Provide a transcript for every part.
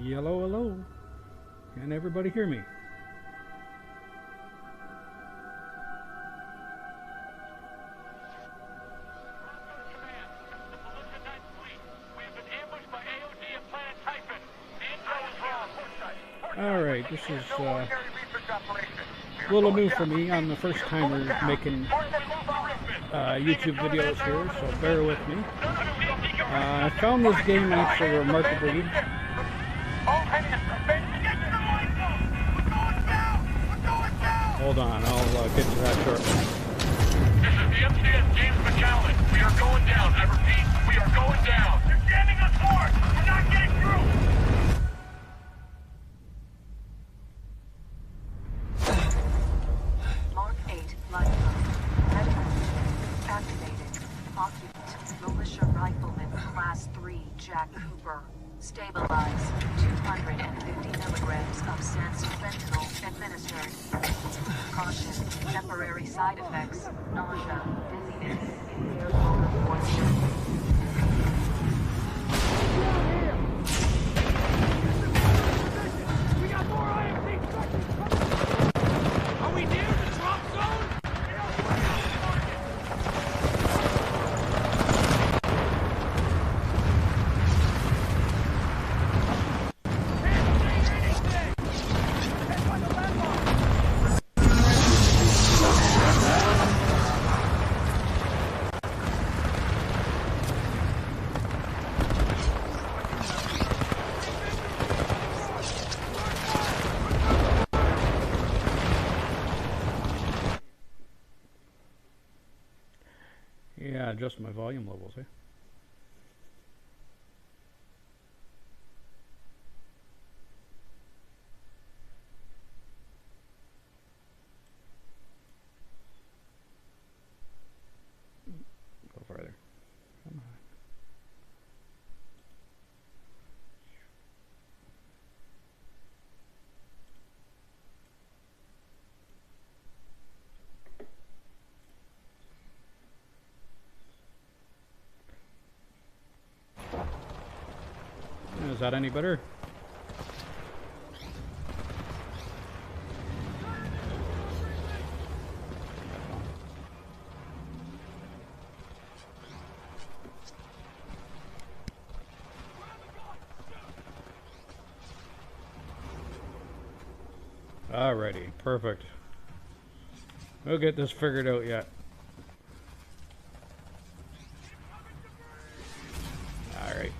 Hello, hello. Can everybody hear me? Alright, this is a little new for me. I'm the first timer making YouTube videos here, so bear with me. I found this game actually remarkably. Hold on, I'll get to that shortly. This is the MCS James McAllen. We are going down. I repeat, we are going down. They're jamming us hard. We're not getting through. Mark 8, Lighthouse. Headhunt. Activated. Occupant. Militia Rifleman Class 3, Jack Cooper. Stabilize. 250 milligrams of sense fentanyl administered. Caution. Temporary side effects. Nausea. Dizziness. Impaired motor force. Yeah, adjust my volume levels, eh? Go farther. Come on. Is that any better? Alrighty, perfect. We'll get this figured out yet. Alright.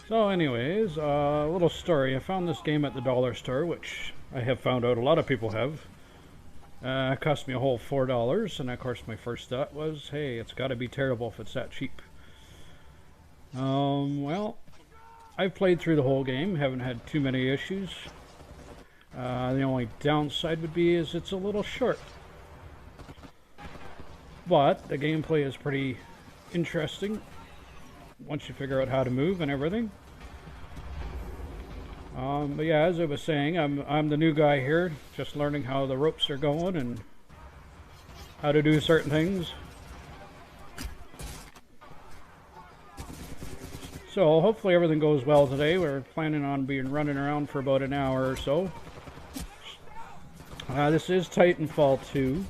So anyways, a little story. I found this game at the dollar store, which I have found out a lot of people have. It cost me a whole $4, and of course my first thought was, hey, it's got to be terrible if it's that cheap. Well, I've played through the whole game, haven't had too many issues. The only downside would be is it's a little short. But the gameplay is pretty interesting once you figure out how to move and everything. But yeah, as I was saying, I'm the new guy here, just learning how the ropes are going and how to do certain things. So hopefully everything goes well today. We're planning on being running around for about an hour or so. This is Titanfall 2.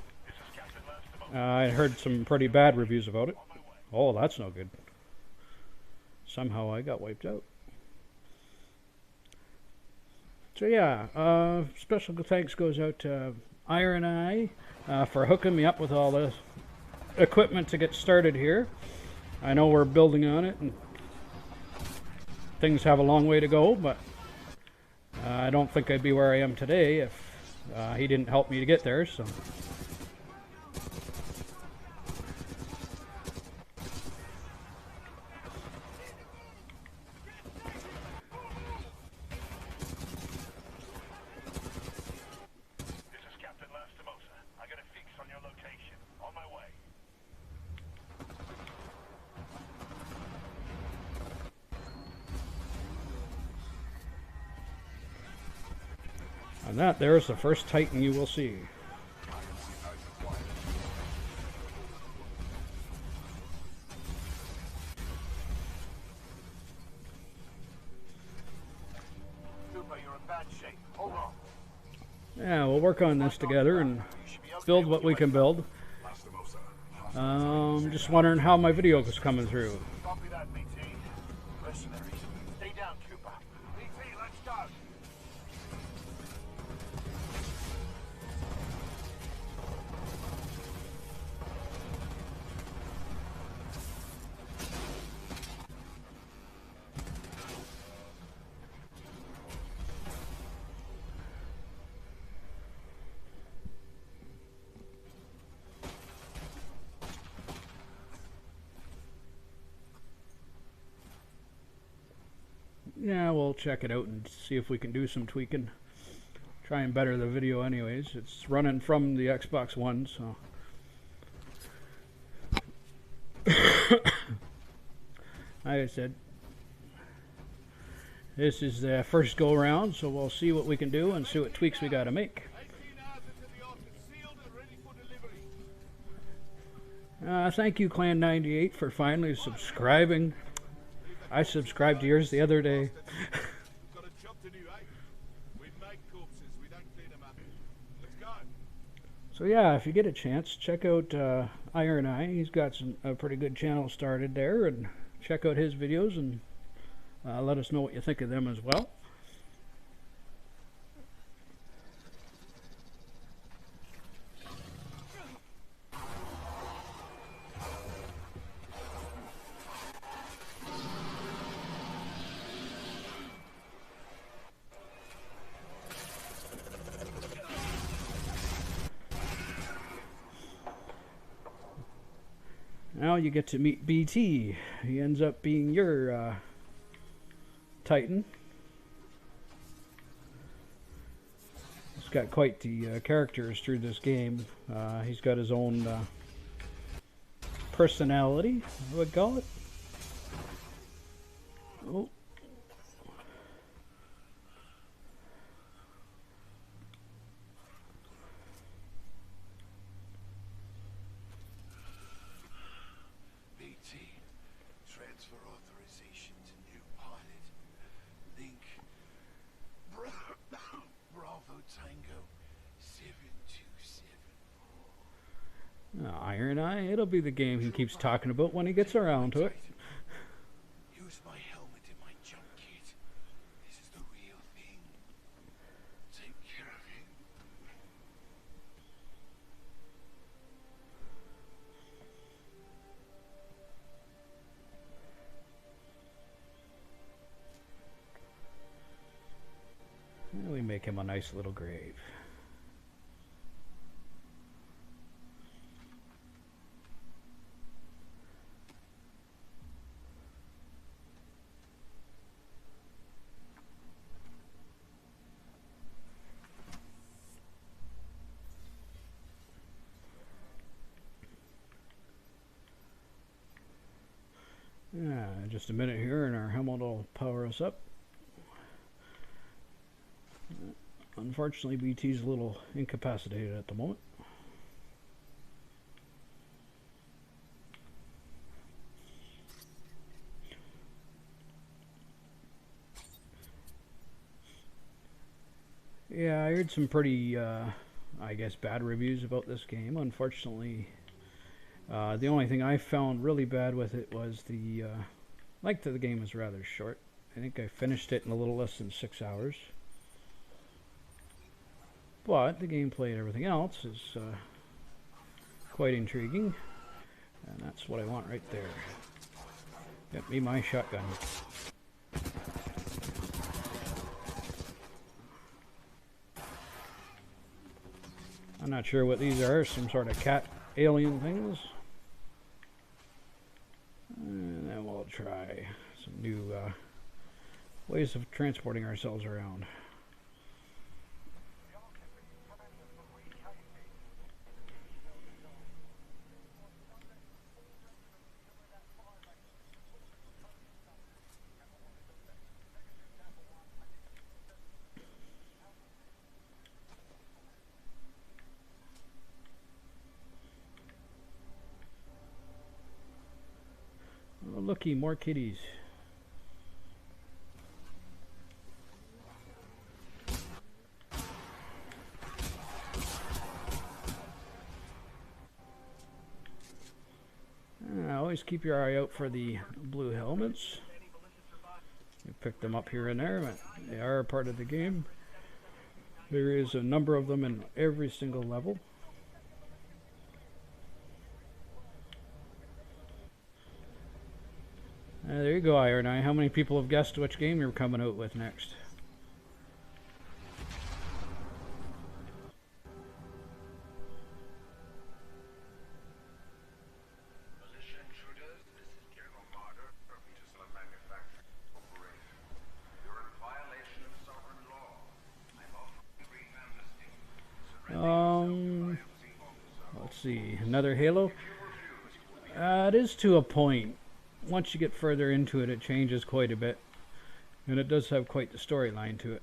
I heard some pretty bad reviews about it. Oh, that's no good. Somehow I got wiped out. So yeah, special thanks goes out to Iron Eye for hooking me up with all the equipment to get started here. I know we're building on it and things have a long way to go, but I don't think I'd be where I am today if he didn't help me to get there. So. And that there's the first Titan you will see. bad shape. Hold on. Yeah, we'll work on this together and build what we can build. Just wondering how my video was coming through. Copy that, BT. Mercenaries. Stay down, Cooper. BT, let's go. Yeah, we'll check it out and see if we can do some tweaking. Try and better the video anyways. It's running from the Xbox One, so. Like I said, this is the first go around, so we'll see what we can do and see what tweaks we gotta make. 18 hours into the office, sealed and ready for delivery. Thank you, Clan98, for finally subscribing. I subscribed to yours the other day. We've got a job to do, eh? We make corpses, we don't clean them up. Let's go. So yeah, if you get a chance, check out Iron Eye. He's got a pretty good channel started there, and check out his videos and let us know what you think of them as well. Now you get to meet BT. He ends up being your Titan. He's got quite the characters through this game. He's got his own personality, I would call it. Oh. Transfer authorization to new pilot. Link. Bravo Tango 727. Iron Eye, it'll be the game he keeps talking about when he gets around to it. Use my helmet and my jump kit. This is the real thing. Take care of him. We make him a nice little grave. Just a minute here and our helmet will power us up. Unfortunately, BT's a little incapacitated at the moment. Yeah, I heard some pretty, I guess, bad reviews about this game. Unfortunately, the only thing I found really bad with it was the length of the game is rather short. I think I finished it in a little less than 6 hours. But the gameplay and everything else is quite intriguing. And that's what I want right there. Get me my shotgun. I'm not sure what these are, some sort of cat alien things. And then we'll try some new ways of transporting ourselves around. Oh, looky, more kitties. always keep your eye out for the blue helmets. You pick them up here and there, but they are a part of the game. There is a number of them in every single level. There you go, Iron Eye. How many people have guessed which game you're coming out with next? Let's see, another Halo. It is to a point. Once you get further into it, it changes quite a bit, and it does have quite the storyline to it.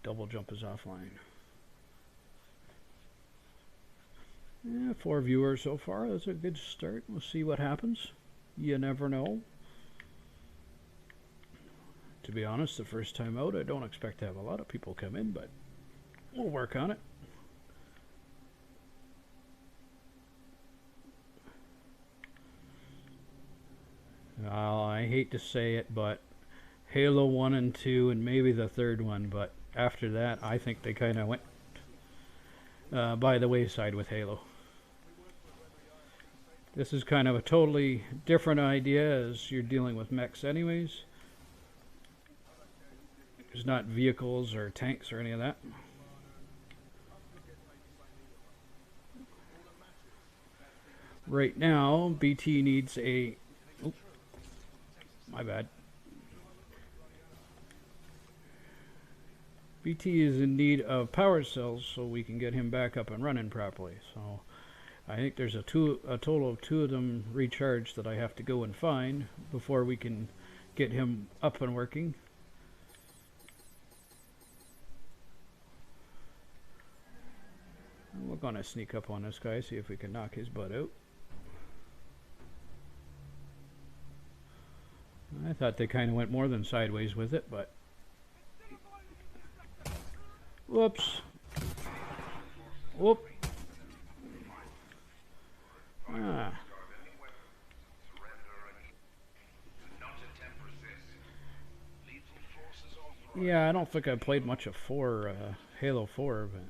Double jump is offline. Yeah, 4 viewers so far. That's a good start. We'll see what happens. You never know. To be honest, the first time out, I don't expect to have a lot of people come in, but we'll work on it. Well, I hate to say it, but Halo 1 and 2 and maybe the third one, but after that, I think they kind of went by the wayside with Halo. This is kind of a totally different idea, as you're dealing with mechs anyways. There's not vehicles or tanks or any of that. Right now, BT needs a... Oh, my bad. BT is in need of power cells so we can get him back up and running properly. So I think there's a total of 2 of them recharged that I have to go and find before we can get him up and working. We're going to sneak up on this guy, see if we can knock his butt out. I thought they kind of went more than sideways with it, but... Whoops. Whoop. Ah. Yeah, I don't think I played much of Halo 4, but...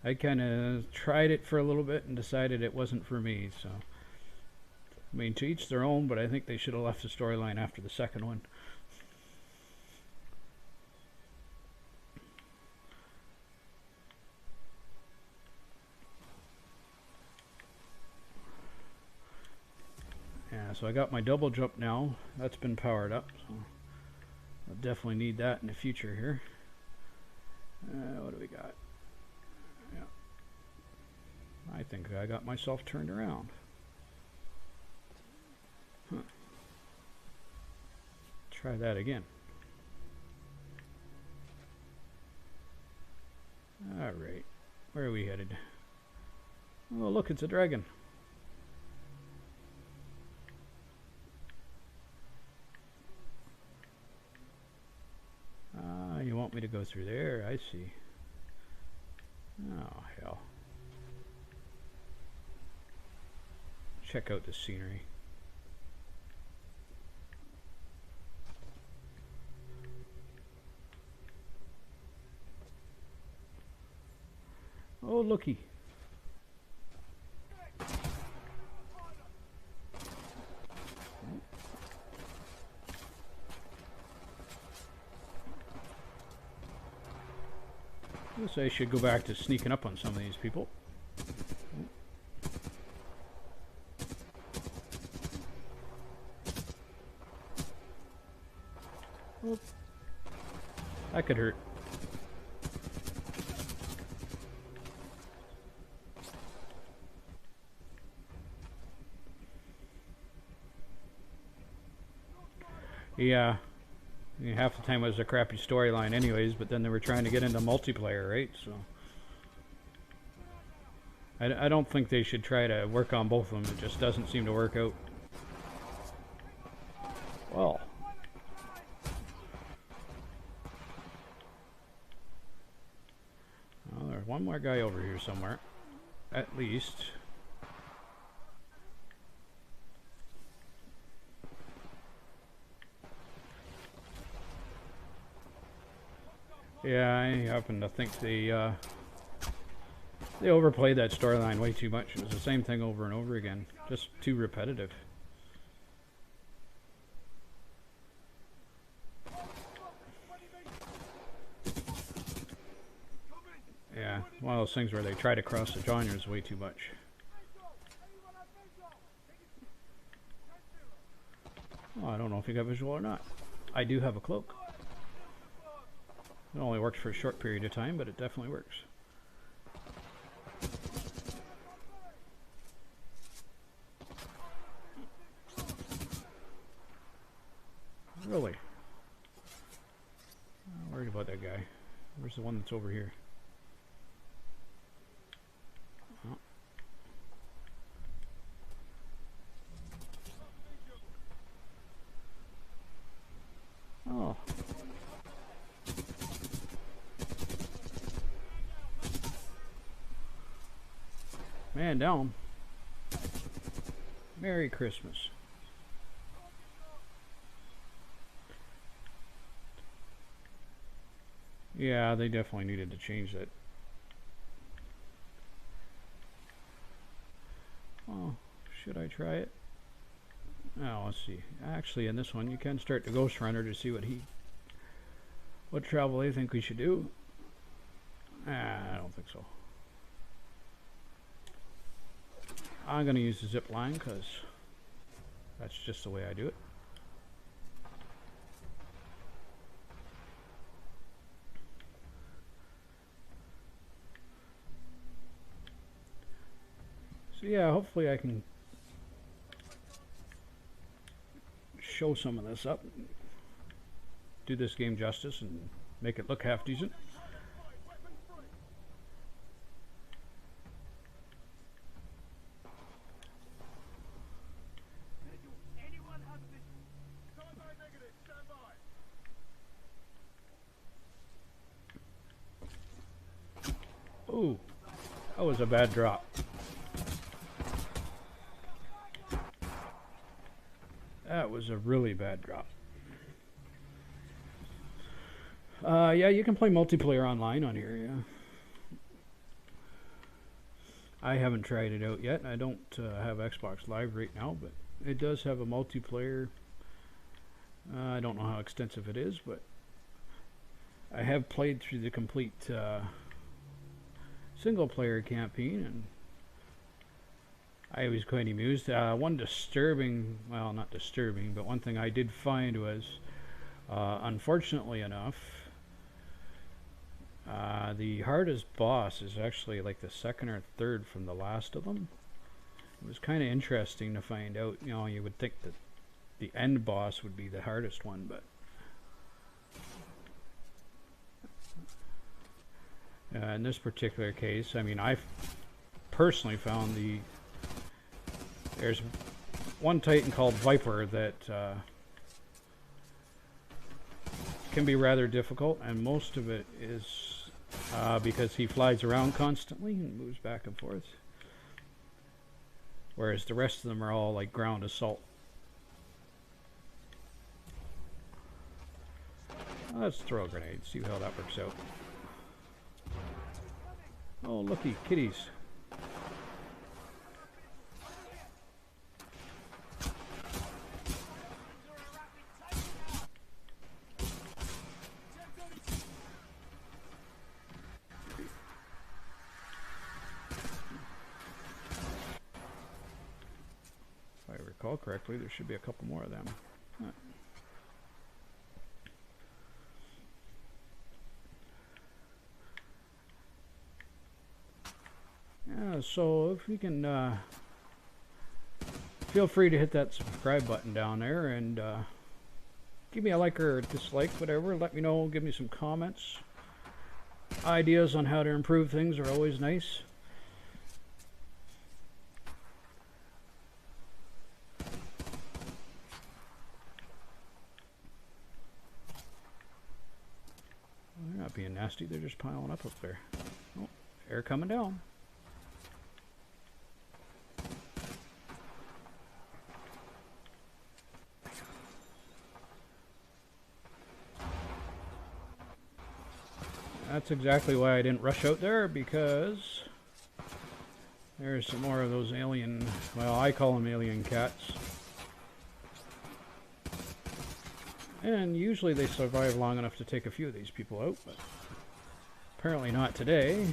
I kind of tried it for a little bit and decided it wasn't for me, so... I mean, to each their own, but I think they should have left the storyline after the second one. Yeah, so I got my double jump now. That's been powered up, so I'll definitely need that in the future here. What do we got? Yeah. I think I got myself turned around. Huh. Try that again. Alright. Where are we headed? Oh, look, it's a dragon. Ah, you want me to go through there? I see. Oh, hell. Check out the scenery. Oh, looky. Guess I should go back to sneaking up on some of these people. Oh. That could hurt. Yeah. I mean, half the time it was a crappy storyline anyways, but then they were trying to get into multiplayer, right? So I don't think they should try to work on both of them. It just doesn't seem to work out. Well. Well, There's one more guy over here somewhere. At least. Yeah, I happen to think they overplayed that storyline way too much. It was the same thing over and over again. Just too repetitive. Yeah, one of those things where they try to cross the genres way too much. Oh, I don't know if you got visual or not. I do have a cloak. It only works for a short period of time, but it definitely works. Really? I'm worried about that guy. Where's the one that's over here? Oh. Man down. Merry Christmas. Yeah, they definitely needed to change that. Oh, should I try it? Oh, let's see. Actually, in this one, you can start the Ghost Runner to see what travel they think we should do. I don't think so. I'm going to use the zip line because that's just the way I do it. So yeah, hopefully I can show some of this up, do this game justice, and make it look half decent. Ooh, that was a bad drop. That was a really bad drop. Yeah, you can play multiplayer online on here, yeah. I haven't tried it out yet. I don't have Xbox Live right now, but it does have a multiplayer. I don't know how extensive it is, but I have played through the complete single-player campaign, and I was quite amused. One disturbing, well, not disturbing, but one thing I did find was, unfortunately enough, the hardest boss is actually like the second or third from the last of them. It was kind of interesting to find out. You know, you would think that the end boss would be the hardest one, but in this particular case, I mean, I've personally found there's one Titan called Viper that can be rather difficult, and most of it is because he flies around constantly and moves back and forth, whereas the rest of them are all like ground assault. Let's throw a grenade, see how that works out. Oh, looky, kitties. If I recall correctly, there should be a couple more of them. Yeah, so if you can feel free to hit that subscribe button down there and give me a like or a dislike, whatever. Let me know, give me some comments. Ideas on how to improve things are always nice. They're not being nasty, they're just piling up there. Oh, They're coming down. That's exactly why I didn't rush out there, because there's some more of those alien, well, I call them alien cats. And usually they survive long enough to take a few of these people out, but apparently not today.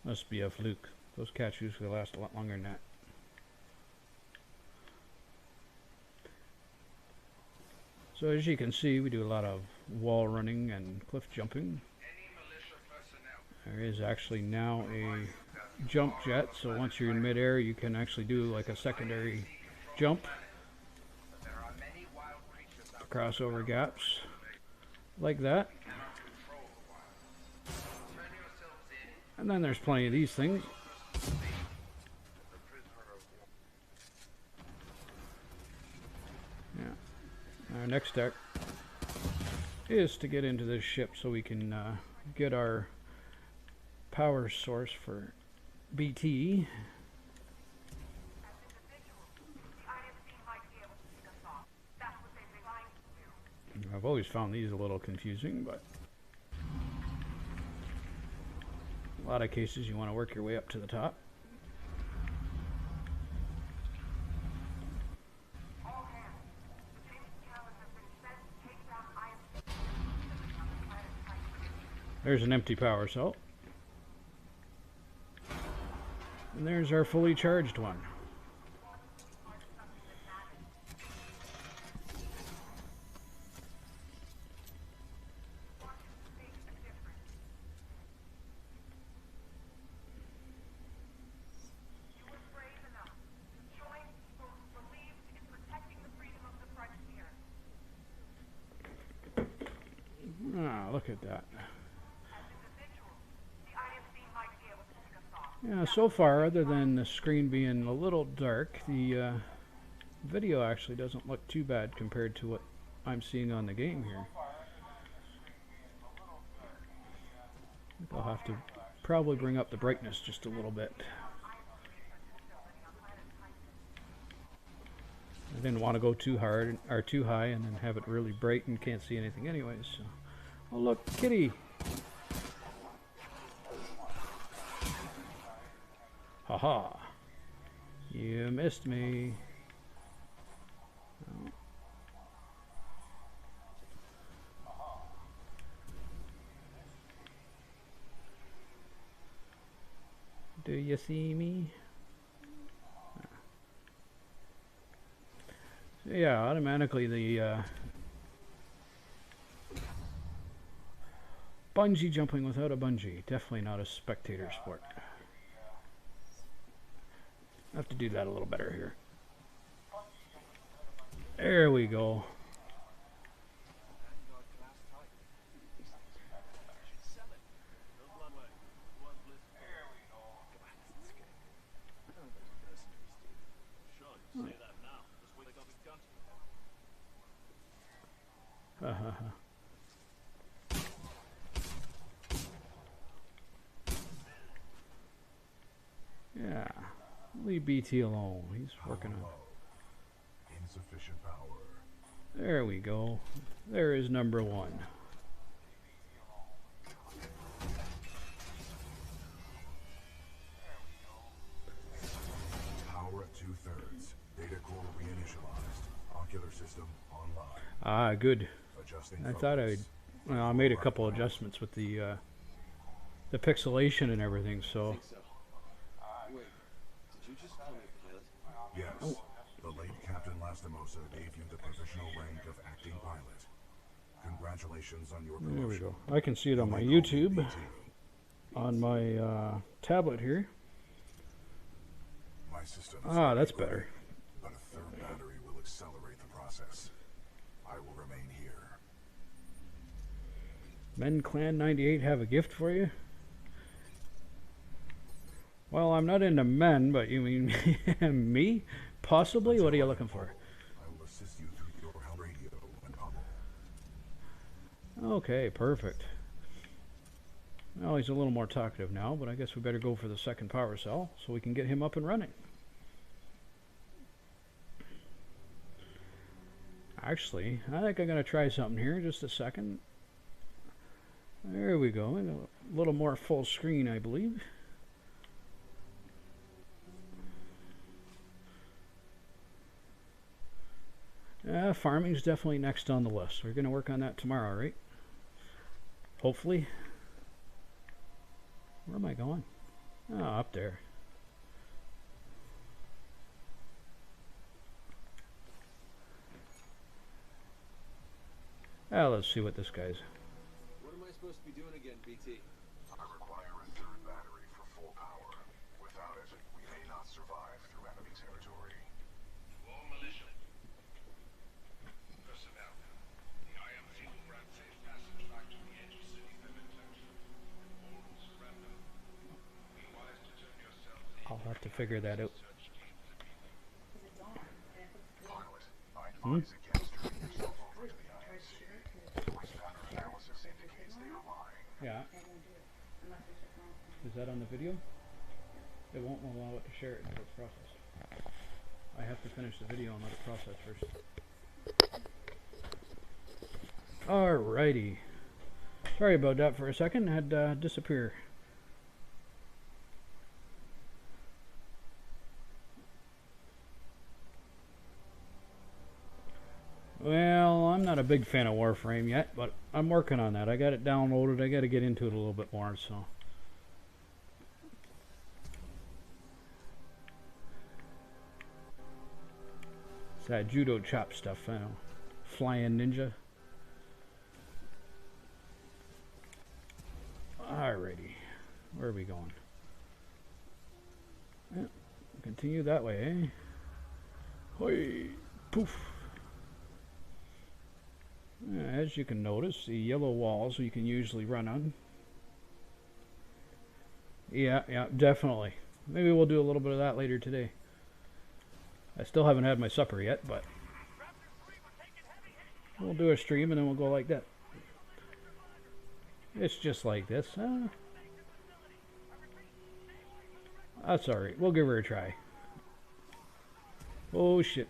Must be a fluke. Those cats usually last a lot longer than that. So as you can see, we do a lot of wall running and cliff jumping. There is actually now a jump jet, so once you're in midair you can actually do like a secondary jump across over gaps like that. And then there's plenty of these things. Yeah. Our next step is to get into this ship so we can get our power source for BT. I've always found these a little confusing, but a lot of cases you want to work your way up to the top. There's an empty power cell. And there's our fully charged one. Ah, look at that. Yeah, so far, other than the screen being a little dark, the video actually doesn't look too bad compared to what I'm seeing on the game here. I'll have to probably bring up the brightness just a little bit. I didn't want to go too hard or too high and then have it really bright and can't see anything anyways. So. Oh look, kitty! Haha! You missed me. Oh. Do you see me? So yeah, automatically the bungee jumping without a bungee. Definitely not a spectator sport. I have to do that a little better here. There we go. Yeah, leave BT alone. He's working on insufficient power. There we go. There is number one. Power at 2/3. Data core reinitialized. Ocular system online. Ah, good. Adjusting I thought well, I made a couple adjustments with the pixelation and everything, so. Wait, did you just call me pilot? Yes. Oh. The late Captain Lastimosa gave you the professional rank of acting pilot. Congratulations on your promotion. There we go. I can see it on my YouTube, on my tablet here. My systems Ah, that's are better. but a third battery will accelerate the process. I will remain here. Men Clan 98 have a gift for you? Well, I'm not into men, but you mean me? Possibly? What are you looking for? I will assist you through your radio and bubble. Okay, perfect. Well, he's a little more talkative now, but I guess we better go for the second power cell so we can get him up and running. Actually, I think I'm going to try something here. Just a second. There we go. A little more full screen, I believe. Farming's definitely next on the list. We're going to work on that tomorrow, right? Hopefully. Where am I going? Oh, up there. Let's see what this guy's. What am I supposed to be doing again, BT? I require a third battery for full power. Without it, we may not survive through enemy territory. All militia. Personnel. The IMC will grant safe passage back to the edge of city limits. All will surrender. Be wise to turn yourselves in. I'll have to figure that out. Pilot, I advise against turning yourself over to the IMC. Voice pattern analysis indicates they are lying. Yeah. Is that on the video? It won't allow it to share it until it's processed. I have to finish the video and let it process first. Alrighty. Sorry about that for a second. Had to disappear. Well, I'm not a big fan of Warframe yet, but I'm working on that. I got it downloaded. I got to get into it a little bit more, so. It's that judo chop stuff, I know. Flying ninja. Alrighty. Where are we going? Yeah, continue that way, eh? Hoi! Poof! As you can notice, the yellow walls you can usually run on. Yeah, definitely. Maybe we'll do a little bit of that later today. I still haven't had my supper yet, but we'll do a stream and then we'll go like that. It's just like this. That's alright. We'll give her a try. Oh shit.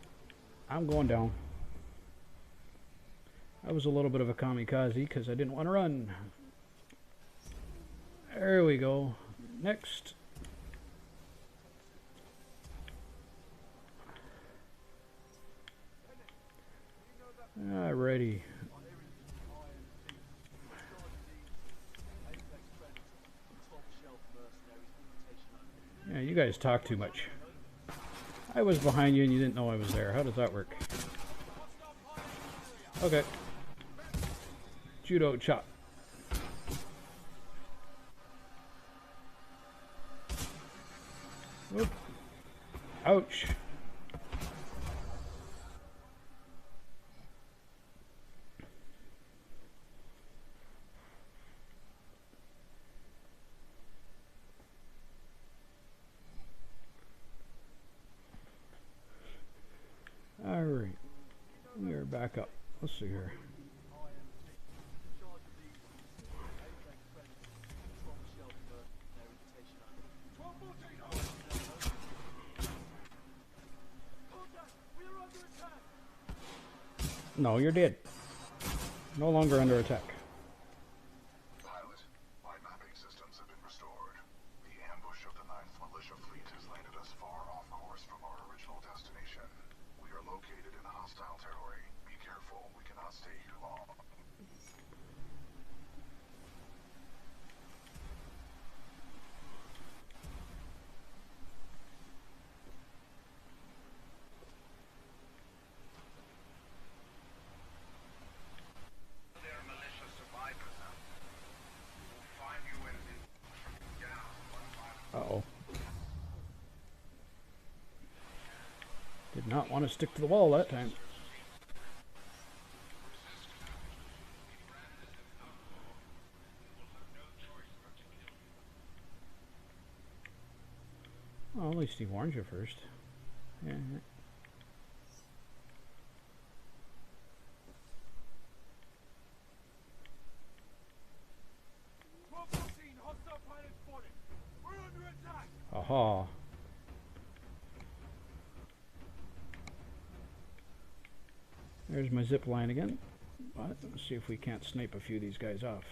I'm going down. I was a little bit of a kamikaze because I didn't want to run. There we go. Next. Alrighty. Yeah, you guys talk too much. I was behind you and you didn't know I was there. How does that work? Okay. Judo chop. Oop. Ouch. All right. We are back up. Let's see here. No, you're dead. No longer under attack. Pilot, my mapping systems have been restored. The ambush of the 9th Militia Fleet has landed us far off course from our original destination. We are located in hostile territory. Be careful, we cannot stay here long. Their militia not want to stick to the wall that time. Well, at least he warned you first. Yeah. Aha. There's my zip line again. But let's see if we can't snipe a few of these guys off.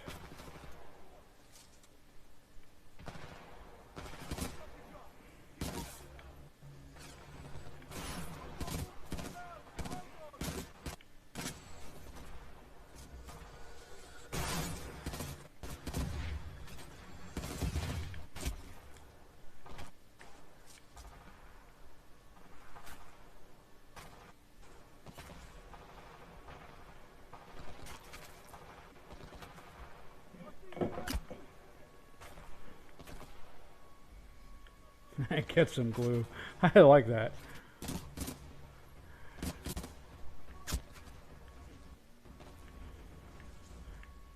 Get some glue. I like that.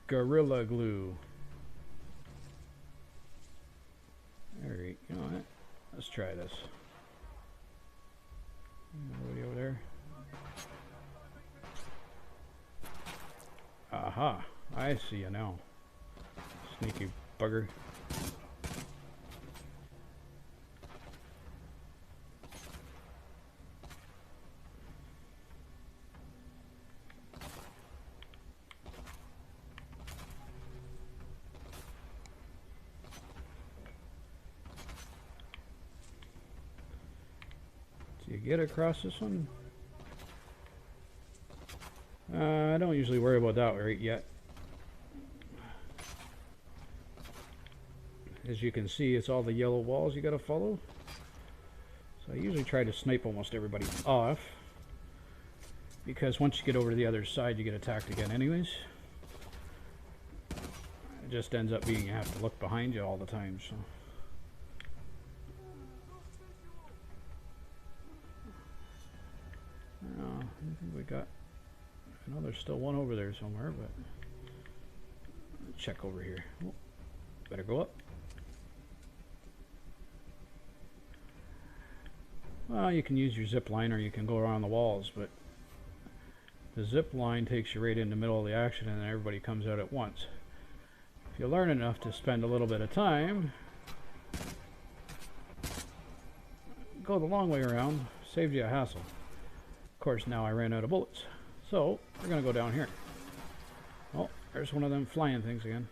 Gorilla glue. Alright, you know what? Let's try this. Nobody over there? Aha! I see you now. Sneaky bugger. Do you get across this one? I don't usually worry about that right yet. As you can see, it's all the yellow walls you gotta follow. So I usually try to snipe almost everybody off, because once you get over to the other side you get attacked again anyways. It just ends up being you have to look behind you all the time, so. I think we got, I know there's still one over there somewhere, but let's check over here. Oh, better go up. Well, you can use your zip line or you can go around the walls, but the zip line takes you right in the middle of the action and then everybody comes out at once. If you learn enough to spend a little bit of time, go the long way around, saves you a hassle. Of course, now I ran out of bullets, so we're going to go down here. Oh, there's one of them flying things again.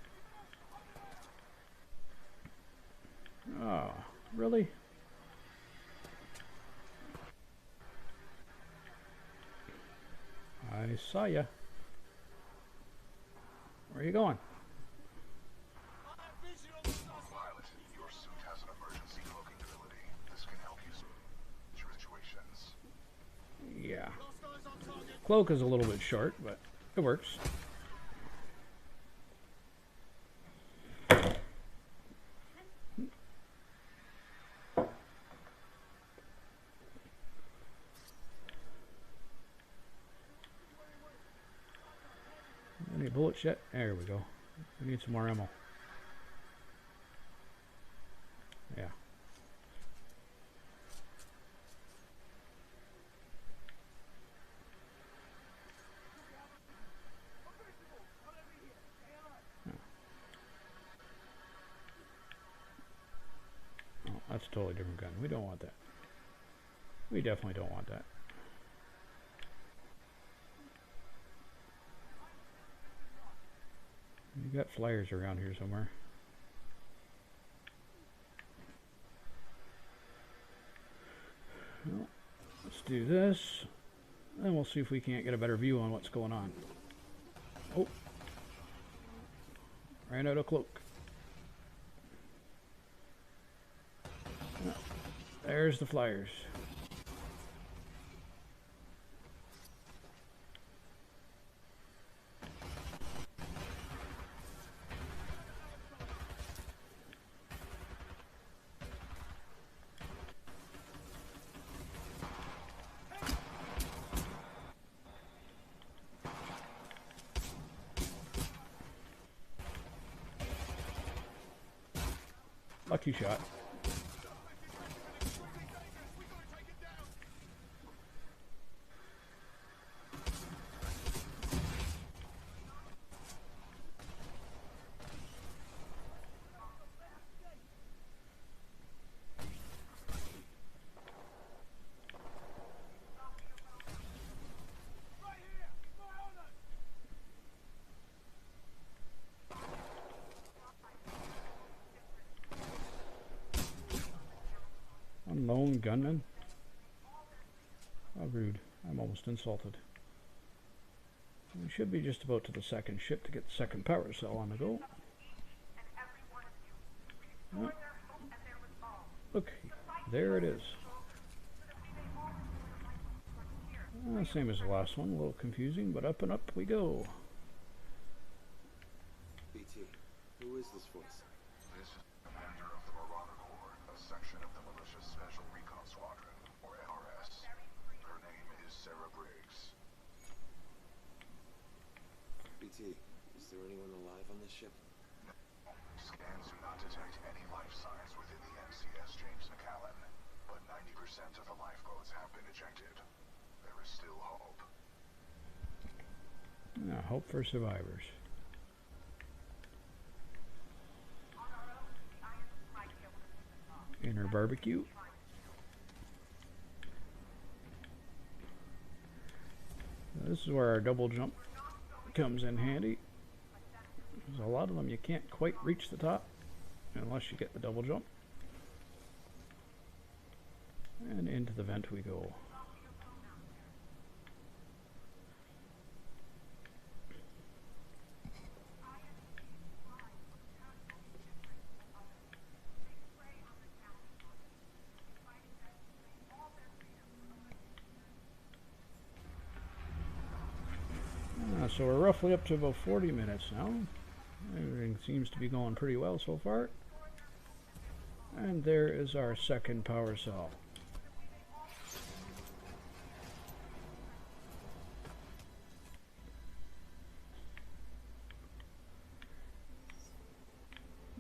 Oh, really? I saw ya. Where are you going? Pilot, your suit has an emergency cloaking ability. This can help you in situations. Yeah. Cloak is a little bit short, but it works. Any bullets yet? There we go. We need some more ammo. Yeah. Oh, that's a totally different gun. We don't want that. We definitely don't want that. You got flyers around here somewhere. Well, let's do this, and we'll see if we can't get a better view on what's going on. Oh, ran out of cloak. There's the flyers. Lucky shot. Unknown gunman? How rude. I'm almost insulted. We should be just about to the second ship to get the second power cell on the go. Oh. Look, there it is. Same as the last one, a little confusing, but up and up we go. BT, who is this voice? This is the commander of the Marauder Corps, a section of the Militia Special Recon Squadron, or MRS. Her name is Sarah Briggs. BT, is there anyone alive on this ship? Scans do not detect any life signs within the NCS James McAllen, but 90% of the lifeboats have been ejected. There is still hope. Hope for survivors. Inner barbecue. This is where our double jump comes in handy. There's a lot of them you can't quite reach the top unless you get the double jump. And into the vent we go. So we're roughly up to about 40 minutes now. Everything seems to be going pretty well so far. And there is our second power cell.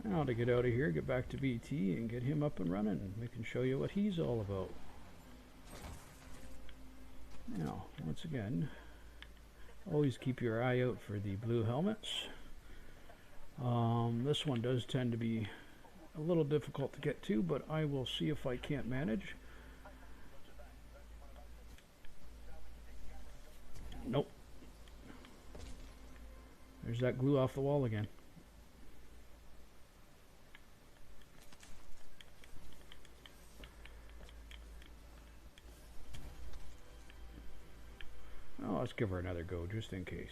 Now to get out of here, get back to BT and get him up and running. We can show you what he's all about. Now, once again, always keep your eye out for the blue helmets. This one does tend to be a little difficult to get to, but I will see if I can't manage. Nope. There's that glue off the wall again. Oh, let's give her another go, just in case.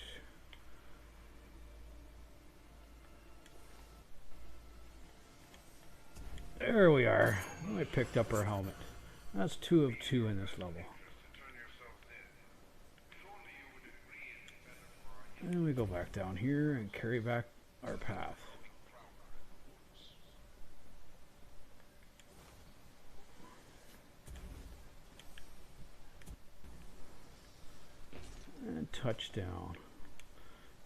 There we are. I picked up her helmet. That's 2 of 2 in this level. And we go back down here and carry back our path. And touchdown.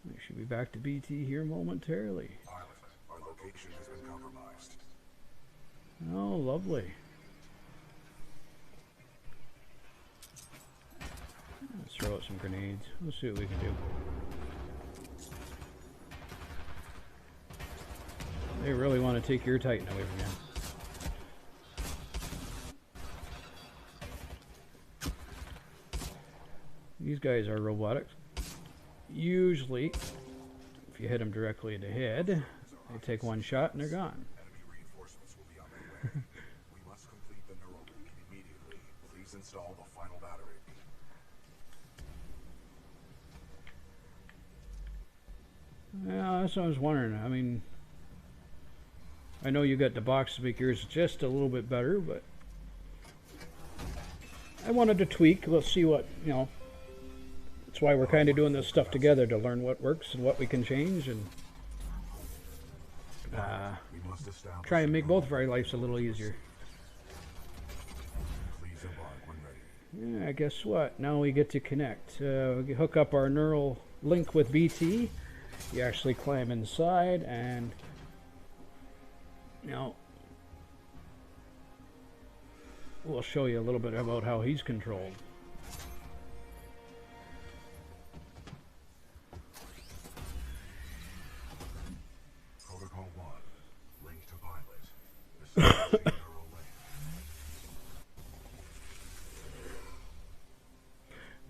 We should be back to BT here momentarily. Pilot, our location has been compromised. Oh, lovely. Let's throw out some grenades. Let's see what we can do. They really want to take your Titan away from you. These guys are robotic. Usually, if you hit them directly in the head, they take one shot and they're gone. Enemy reinforcements will be on their way. We must complete the neural link immediately. Please install the final battery. Yeah, that's what I was wondering. I mean, I know you got the box to make yours just a little bit better, but I wanted to tweak. We'll see what, you know. That's why we're kind of doing this stuff together, to learn what works and what we can change, and try and make both of our lives a little easier. Please embark when ready. Yeah, guess what? Now we get to connect. We hook up our neural link with BT. You actually climb inside, and you know, we'll show you a little bit about how he's controlled. Protocol 1. Link to pilot. Establishing neural link.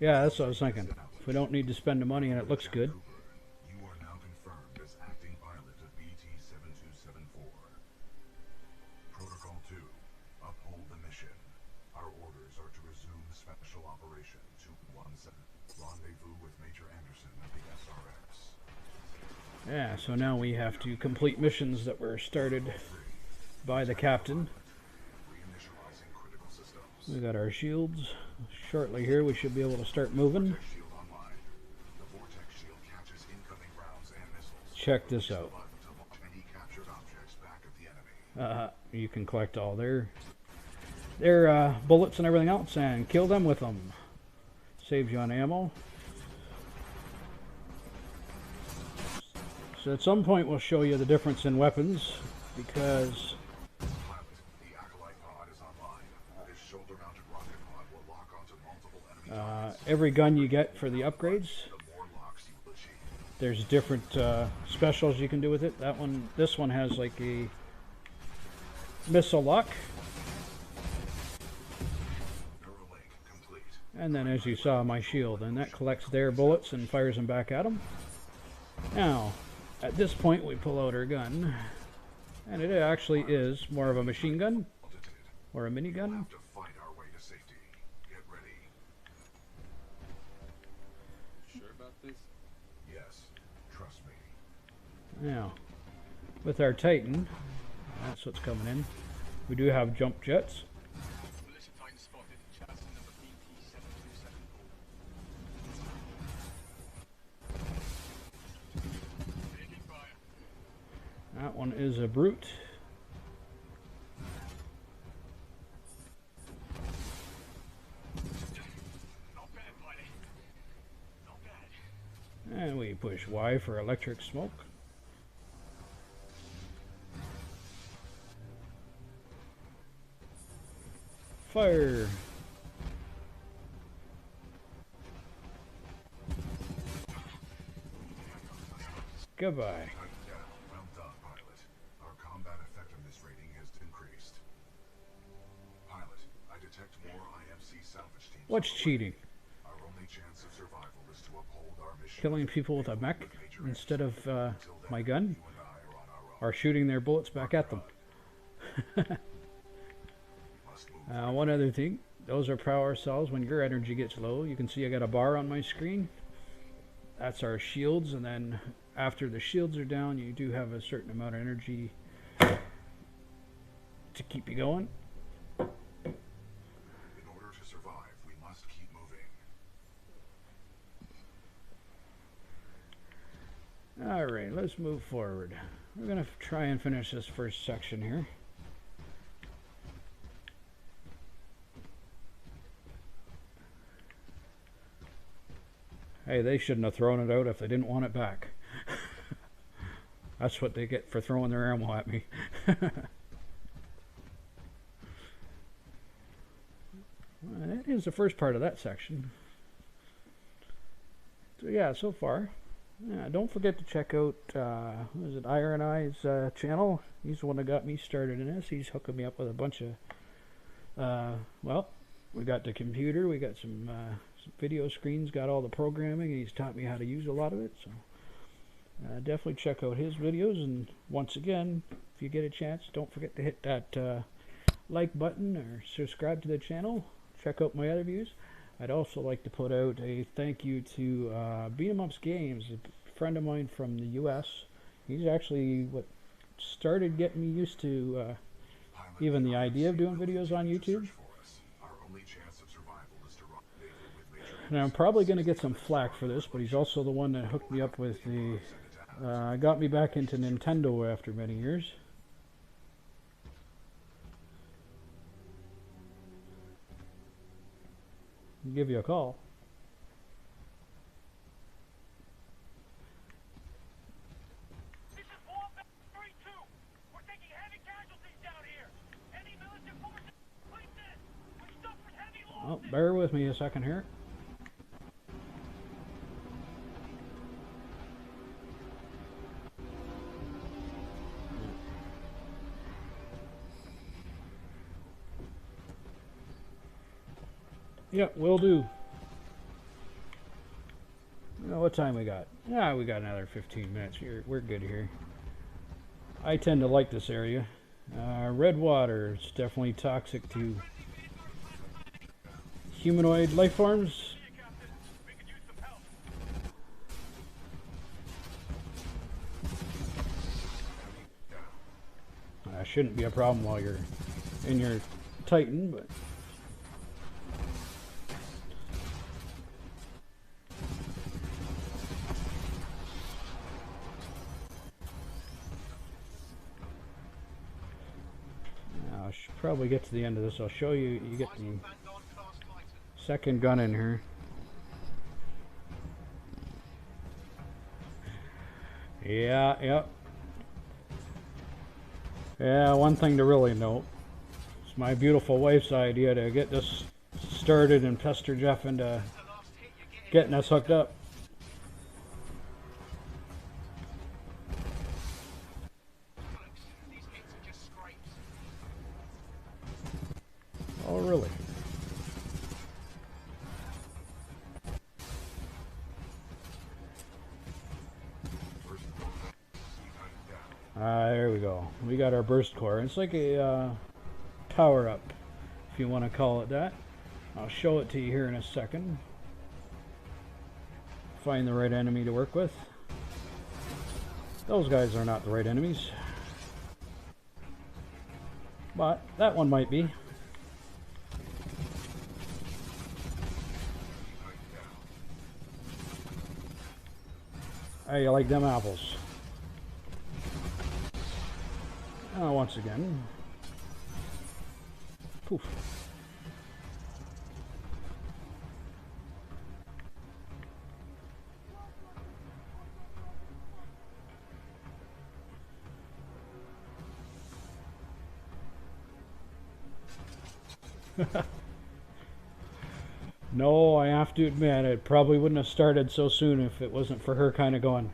Yeah, that's what I was thinking. If we don't need to spend the money and it looks good. You are now confirmed as acting pilot of BT-7274. Protocol 2. Uphold the mission. Our orders are to resume special operation 217. Rendezvous with Major Anderson of the SRX. Yeah, so now we have to complete missions that were started by the captain. Reinitializing critical systems. We got our shields. Shortly here we should be able to start moving. Shield online. The vortex shield catches incoming rounds and missiles. Check this out. To launch any captured objects back at the enemy. You can collect all their bullets and everything else and kill them with them. Saves you on ammo. So at some point we'll show you the difference in weapons, because Pilot, the Acolyte pod is online. This shoulder-mounted rocket pod will lock onto multiple enemy every gun you get for the upgrades, The more locks you will achieve. there's different specials you can do with it. This one has like a missile lock, Neuralink complete. and then as you saw my shield, and that collects their bullets and fires them back at them. Now, at this point we pull out our gun, and it actually is more of a machine gun Audited. or a minigun. Have to fight our way to safety. Get ready. Sure about this? Yes, trust me. Now, with our Titan, that's what's coming in. We do have jump jets. Militia Titan spotted. Chassis number BT-7274. Taking fire. That one is a brute. Not bad, pilot. Not bad. And we push Y for electric smoke. Fire. Goodbye. Yeah, well done, pilot. Our combat effectiveness rating has increased. Pilot, I detect more IMC salvage teams. What's cheating? Our only chance of survival is to uphold our mission. Killing people with a mech instead of my gun? You and I are on our own. Or shooting their bullets back at them? Must move. One other thing, those are power cells. When your energy gets low, you can see I got a bar on my screen. That's our shields, and then after the shields are down, you do have a certain amount of energy to keep you going. In order to survive, we must keep moving. Alright, let's move forward. We're going to try and finish this first section here. Hey, they shouldn't have thrown it out if they didn't want it back. That's what they get for throwing their ammo at me. Well, that is the first part of that section. So yeah, so far. Yeah, don't forget to check out, what is it, Iron Eye's channel. He's the one that got me started in this. He's hooking me up with a bunch of, well, we got the computer, we got some video screens, got all the programming, and he's taught me how to use a lot of it. So definitely check out his videos, and once again, if you get a chance, don't forget to hit that like button or subscribe to the channel. Check out my other views. I'd also like to put out a thank you to Beat 'em Ups Games, a friend of mine from the US. He's actually what started getting me used to Pilot, even the idea of doing videos on YouTube. search for us. Our only chance of survival is to rendezvous with Major And I'm probably going to get some flack for this, but he's also the one that hooked me up with the, got me back into Nintendo after many years. I'll give you a call. This is Wombat 3-2. We're taking heavy casualties down here. Any militia forces, complete this. Oh, bear with me a second here. Yep, will do. What time we got? Yeah, we got another 15 minutes. We're good here. I tend to like this area. Red water is definitely toxic to humanoid life forms. Shouldn't be a problem while you're in your Titan, but I should probably get to the end of this. I'll show you. You get the second gun in here. Yeah. One thing to really note. It's my beautiful wife's idea to get this started and pester Jeff into getting us hooked up. Oh, really? There we go. We got our burst core. It's like a power up, if you want to call it that. I'll show it to you here in a second. Find the right enemy to work with. Those guys are not the right enemies, but that one might be. Hey, you like them apples? Once again. Poof. No, I have to admit, it probably wouldn't have started so soon if it wasn't for her kind of going,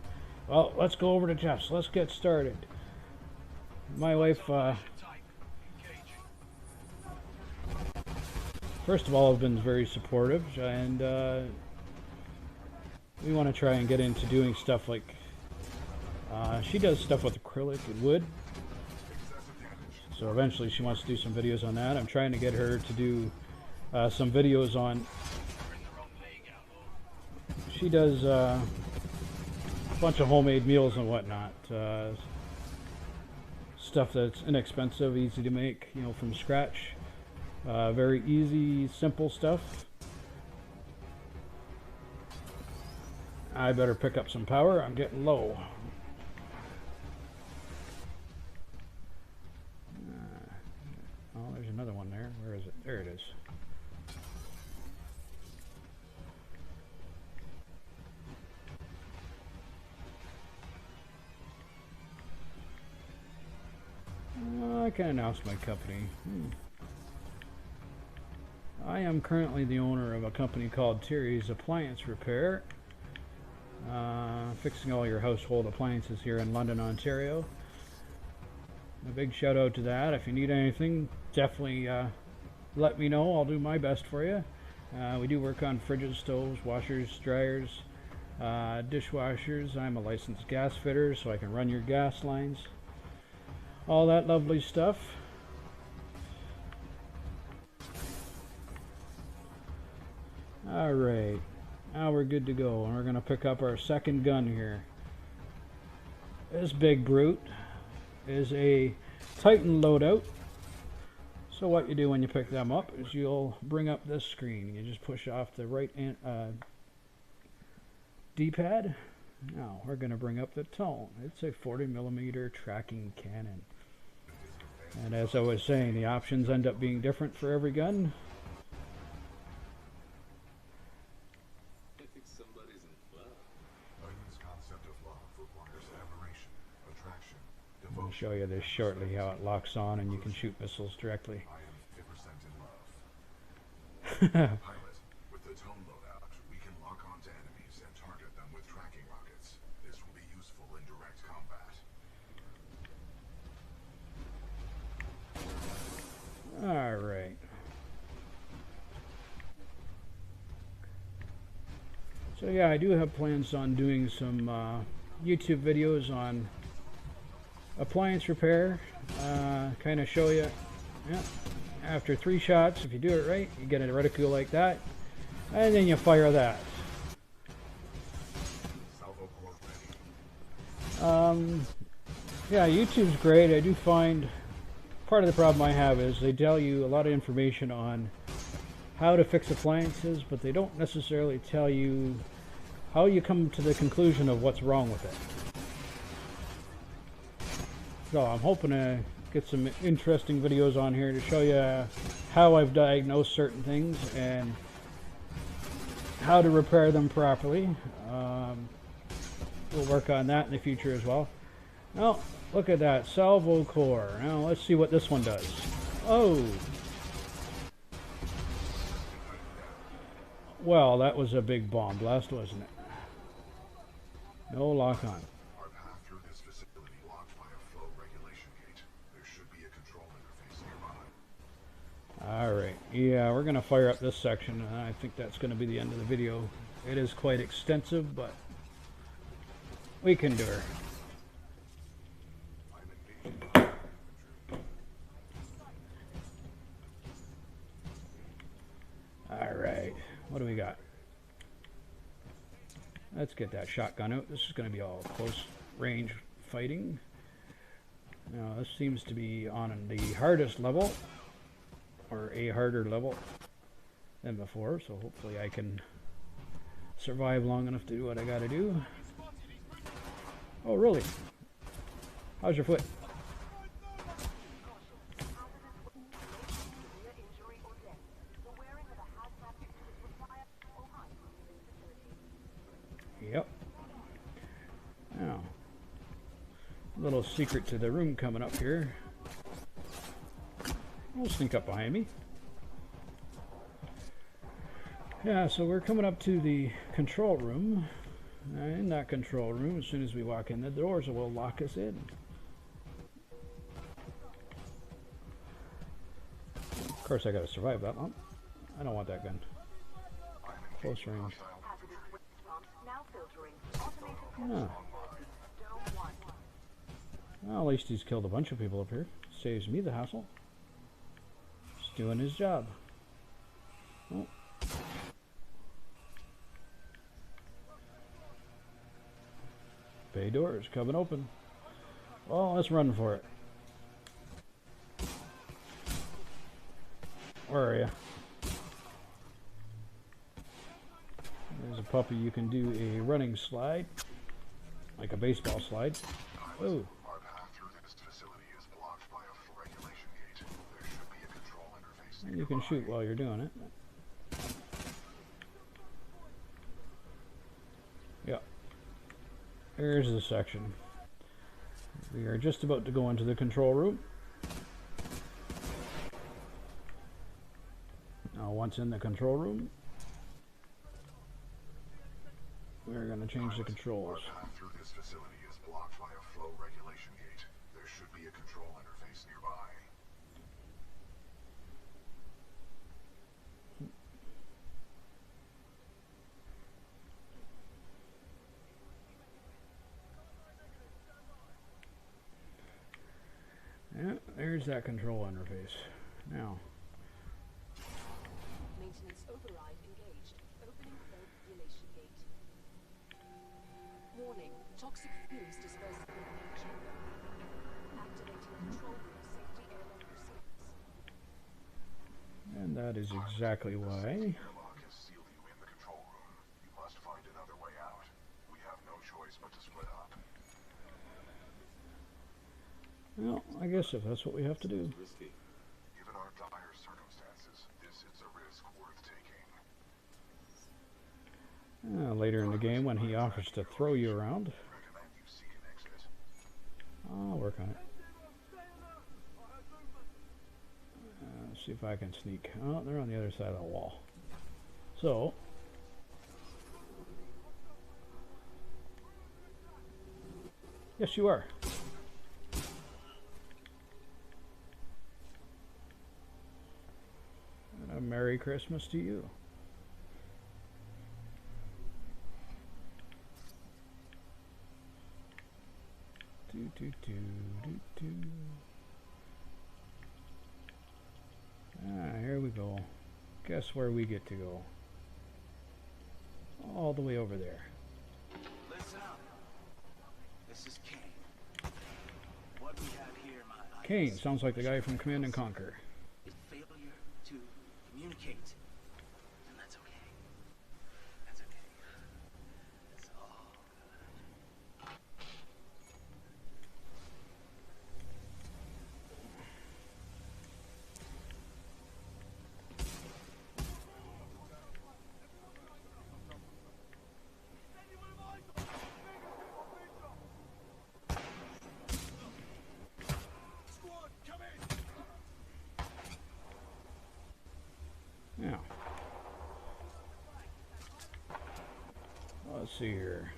well, let's go over to Jeff's, let's get started. My wife, first of all, has been very supportive, and we want to try and get into doing stuff like, she does stuff with acrylic and wood, so eventually she wants to do some videos on that. I'm trying to get her to do some videos on, she does a bunch of homemade meals and whatnot, stuff that's inexpensive, easy to make, you know, from scratch. Very easy, simple stuff. I better pick up some power. I'm getting low. Oh, there's another one there. Where is it? There it is. I can announce my company. I am currently the owner of a company called Techeye's Appliance Repair, fixing all your household appliances here in London, Ontario. A big shout out to that. If you need anything, definitely let me know. I'll do my best for you. We do work on fridges, stoves, washers, dryers, dishwashers. I'm a licensed gas fitter, so I can run your gas lines. All that lovely stuff. Alright, now we're good to go, and we're going to pick up our second gun here. This big brute is a Titan loadout. So what you do when you pick them up is you'll bring up this screen. You just push off the right D-pad. Now we're going to bring up the tone. It's a 40mm tracking cannon. And as I was saying, the options end up being different for every gun. I think somebody's in love. Titan's concept of love requires admiration, attraction, I'll devotion. show you this shortly, how it locks on and you can shoot missiles directly. I am 50% in Pilot, with the tone loadout, we can lock onto enemies and target them with tracking rockets. This will be useful in direct combat. Alright. So yeah, I do have plans on doing some YouTube videos on appliance repair. Kind of show you, yeah, after 3 shots, if you do it right, you get a reticule like that, and then you fire that. Yeah, YouTube's great. I do find part of the problem I have is they tell you a lot of information on how to fix appliances, but they don't necessarily tell you how you come to the conclusion of what's wrong with it. So I'm hoping to get some interesting videos on here to show you how I've diagnosed certain things and how to repair them properly. We'll work on that in the future as well. Now, look at that salvo core. Now let's see what this one does. Oh! Well, that was a big bomb blast, wasn't it? No lock on. Our path through this facility blocked by a flow regulation gate. There should be a control interface nearby. Alright, yeah, we're going to fire up this section, and I think that's going to be the end of the video. It is quite extensive, but we can do her. Alright, what do we got? Let's get that shotgun out. This is going to be all close range fighting. Now, this seems to be on the hardest level, or a harder level than before, so hopefully I can survive long enough to do what I gotta do. Oh, really? How's your foot? Yep. Now, a little secret to the room coming up here. We'll sneak up behind me. Yeah, so we're coming up to the control room. In that control room, as soon as we walk in, the doors will lock us in. Of course, I gotta survive that one. I don't want that gun. Close range. Ah. Well, at least he's killed a bunch of people up here. Saves me the hassle. He's doing his job. Oh. Bay doors coming open. Well, let's run for it. Where are you? There's a puppy. You can do a running slide, like a baseball slide. Oh. Our path through this facility is blocked by a regulation gate. There should be a control interface And you can shoot while you're doing it. Yeah. Here's the section. We are just about to go into the control room. Now, once in the control room, we're going to change the controls. Our path through this facility is blocked by a flow regulation gate. There should be a control interface nearby. Yeah, there's that control interface. Now, Maintenance override engaged. Opening flow regulation gate. Warning, toxic fumes dispersed in the main chamber. Activating control room safety airlock proceedings. and that is exactly why. Airlock has sealed you in the control room. You must find another way out. We have no choice but to split up. Well, I guess if that's what we have to do. Risky. Given our dire circumstances, this is a risk worth taking. Later in the game, when he offers to throw you around, Recommend you seek an exit. I'll work on it. Let's see if I can sneak. Oh, they're on the other side of the wall. So, yes, you are. And a Merry Christmas to you. Ah, here we go. Guess where we get to go? All the way over there. Listen up. This is Kane. What we have here, my eyes, Kane sounds like the guy from Command and Conquer. is failure to communicate. And that's okay. That's okay. It's all good. Now, let's see here.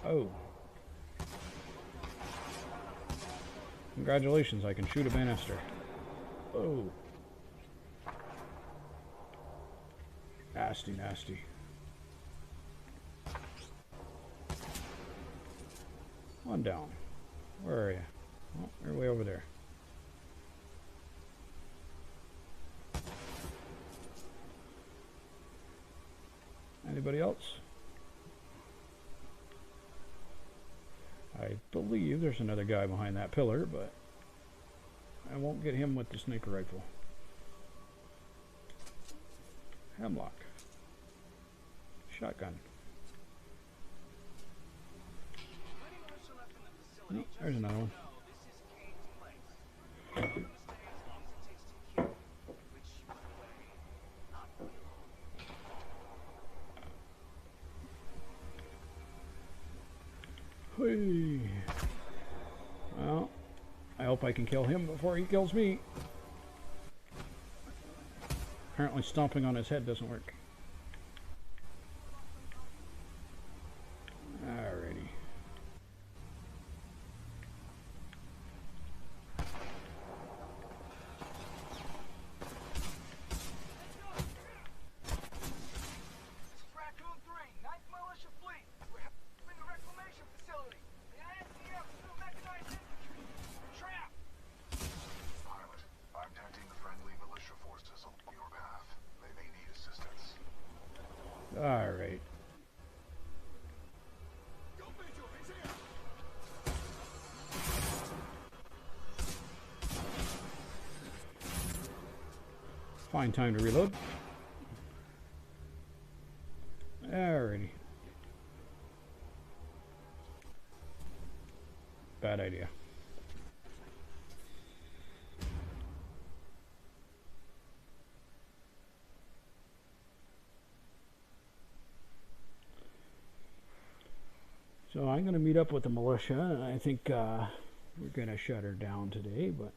Oh. Congratulations, I can shoot a banister. Oh. Nasty, nasty. One down. Where are you? Oh, you're way over there. Anybody else? I believe there's another guy behind that pillar, but I won't get him with the sniper rifle. Hemlock. Shotgun. Oh, there's another one. Whee. Well, I hope I can kill him before he kills me. Apparently stomping on his head doesn't work. Alrighty. Pilot, I'm detecting the friendly militia forces along your path. They may need assistance. Alright. Fine time to reload. Alrighty. Bad idea. So I'm going to meet up with the militia, and I think we're going to shut her down today, but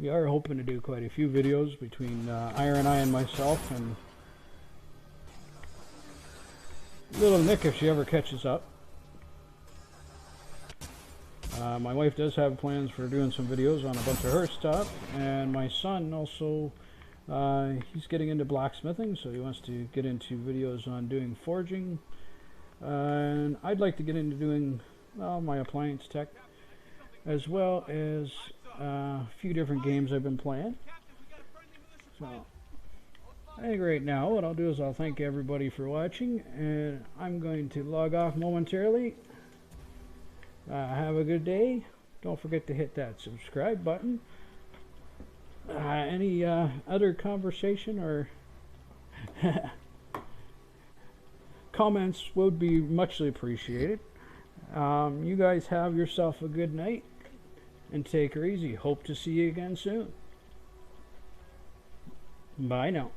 we are hoping to do quite a few videos between Iron Eye and myself, and little Nick if she ever catches up. My wife does have plans for doing some videos on a bunch of her stuff, and my son also, he's getting into blacksmithing, so he wants to get into videos on doing forging. And I'd like to get into doing, well, my appliance tech, as well as a few different games I've been playing. So I think right now what I'll do is I'll thank everybody for watching, and I'm going to log off momentarily. Have a good day. Don't forget to hit that subscribe button. Any other conversation or comments would be muchly appreciated. You guys have yourself a good night and take her easy. Hope to see you again soon. Bye now.